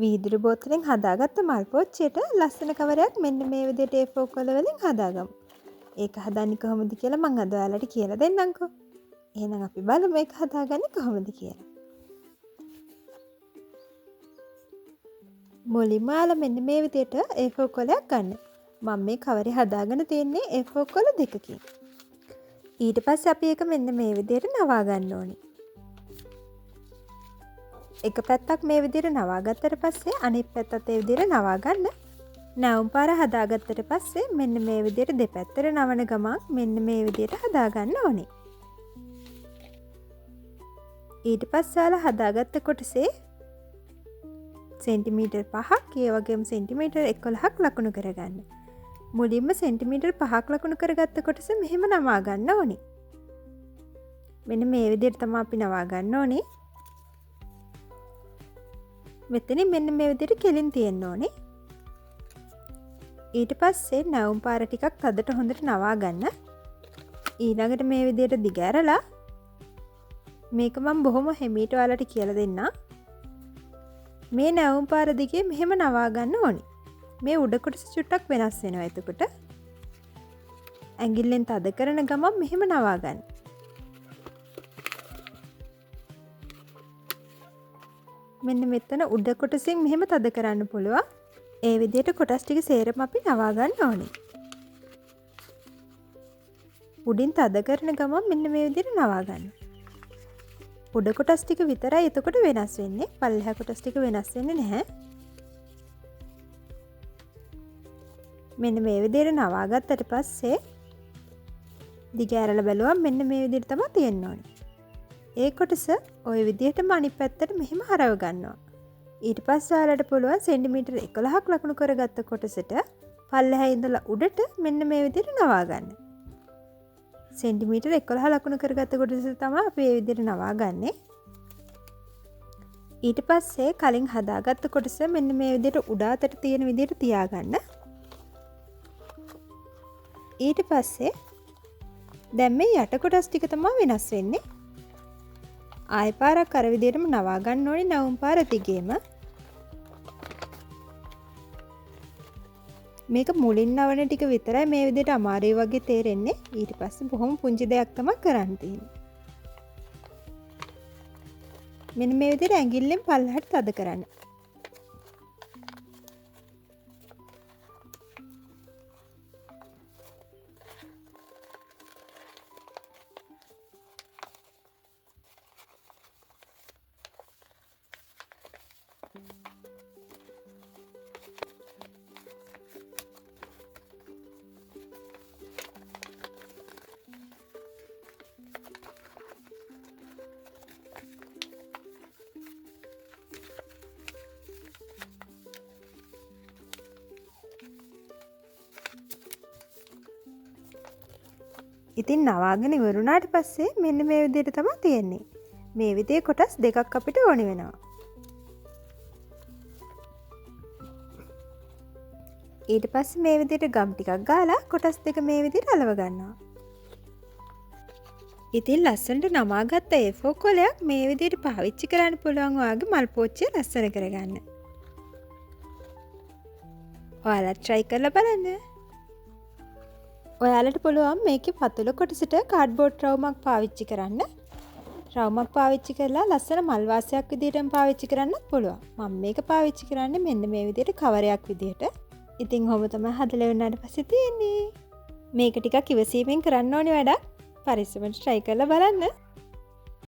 වීදුරු බෝතලෙන් හදාගත්ත මල් පෝච්චියට ලස්සන කවරයක් මෙන්න මේ විදිහට A4 කොළ වලින් හදාගමු. ඒක හදන්නේ කොහොමද කියලා මම අද ඔයාලට කියලා දෙන්නම්කෝ. එහෙනම් අපි බලමු මේක හදාගන්නේ කොහොමද කියලා. මුලින්ම ඔයාලා මෙන්න මේ විදිහට A4 කොළයක් ගන්න. මම මේ කවරේ හදාගෙන තියන්නේ A4 කොළ දෙකකින්. ඊට පස්සේ අපි ඒක මෙන්න මේ විදිහට නවා ගන්න ඕනේ. එක පැත්තක් මේ විදිහට නවා ගත්තට පස්සේ අනිත් පැත්තත් ඒ විදිහට නවා ගන්න. නැවුම් පාර හදාගත්තට පස්සේ මෙන්න මේ විදිහට දෙපැත්තට නවන ගමන් මෙන්න මේ විදිහට හදා ගන්න ඕනේ. ඊට පස්සේ ඔයාලා හදාගත්ත කොටසේ සෙන්ටිමීටර් 5ක් ඒ වගේම සෙන්ටිමීටර් 11ක් ලකුණු කරගන්න. මුලින්ම සෙන්ටිමීටර් 5ක් ලකුණු කරගත්ත කොටස මෙහෙම නවා ගන්න ඕනේ. මෙන්න මේ විදිහට තමයි අපි නවා ගන්න ඕනේ. මෙතනින් මෙන්න මේ විදිහට කෙලින් තියෙන්න ඕනේ. ඊට පස්සේ නැවුම් පාර ටිකක් තදට හොඳට නවා ගන්න. ඊළඟට මේ විදිහට දිග ඇරලා මේක මම බොහොම හිමීට ඔයාලට කියලා දෙන්නම්. මේ නැවුම් පාර දිගේ මෙහෙම නවා ගන්න ඕනේ. මේ උඩ කොටස චුට්ටක් වෙනස් වෙනවා. එතකොට ඇඟිල්ලෙන් තද කරන ගමන් මෙහෙම නවා ගන්න. මෙන්න මෙතන උඩ කොටසින් මෙහෙම තද කරන්න පුළුවන්. ඒ විදිහට කොටස් ටික සේරම අපි නවා ගන්න ඕනේ. උඩින් තද කරන ගමන් මෙන්න මේ විදිහට නවා ගන්න. උඩ කොටස් ටික විතරයි එතකොට වෙනස් වෙන්නේ. පල්ලෙහා කොටස් ටික වෙනස් වෙන්නේ නැහැ. මෙන්න මේ විදිහට නවා ගත්තට පස්සේ දිග ඇරලා බලුවම මෙන්න මේ විදිහට තමයි තියෙන්න ඕනේ. ඒ කොටස ওই විදිහටම අනිත් පැත්තට මෙහෙම හරව ගන්නවා. ඊට පස්සේ ඔයාලට පුළුවන් සෙන්ටිමීටර් 11ක් ලකුණු කරගත්ත කොටසට පල්ලෙහා ඉඳලා උඩට මෙන්න මේ විදිහට නවා ගන්න. සෙන්ටිමීටර් 11 ලකුණු කරගත්ත කොටස තමයි අපි මේ විදිහට නවා ගන්නෙ. ඊට පස්සේ කලින් හදාගත්ත කොටස මෙන්න මේ විදිහට උඩ අතට තියෙන විදිහට තියාගන්න. ඊට පස්සේ දැන් මේ යට කොටස් ටික තමයි වෙනස් වෙන්නේ. ආය පාරක් අර විදිහටම නවා ගන්න ඕනේ නැවුම් පාර දිගේම. මේක මුලින් නවන ටික විතරයි මේ විදිහට අමාරුයි වගේ තේරෙන්නේ. ඊට පස්සේ බොහොම පුංචි දෙයක් තමයි කරන්න තියෙන්නේ. මෙන්න මේ විදිහට ඇඟිල්ලෙන් පල්ලෙහාට තද කරන්න. ඉතින් නවාගෙන ඉවරුණාට පස්සේ මෙන්න මේ විදිහට තමයි තියෙන්නේ. මේ විදිහේ කොටස් දෙකක් අපිට ඕනි වෙනවා. ඊට පස්සේ මේ විදිහට ගම් ටිකක් ගාලා කොටස් දෙක මේ විදිහට අලව ගන්නවා. ඉතින් ලස්සනට නමාගත්ත A4 කොලයක් මේ විදිහට පාවිච්චි කරන්න පුළුවන් ඔයාගේ මල් පෝච්චිය ලස්සන කරගන්න. ඔයාලා try කරලා බලන්න. ඔයාලට පුළුවන් මේකේ පතුල කොටසට කාඩ්බෝඩ් රවුමක් පාවිච්චි කරන්න. රවුමක් පාවිච්චි කරලා ලස්සන මල් වාසයක් විදිහටම පාවිච්චි කරන්නත් පුළුවන්. මම මේක පාවිච්චි කරන්නේ මෙන්න මේ විදිහට කවරයක් විදිහට. ඉතින් ඔහොම තමයි හදලා වෙනාට පස්සේ තියෙන්නේ. මේක ටිකක් ඉවසීමෙන් කරන්න ඕනේ වැඩක්. පරිස්සමෙන් try කරලා බලන්න.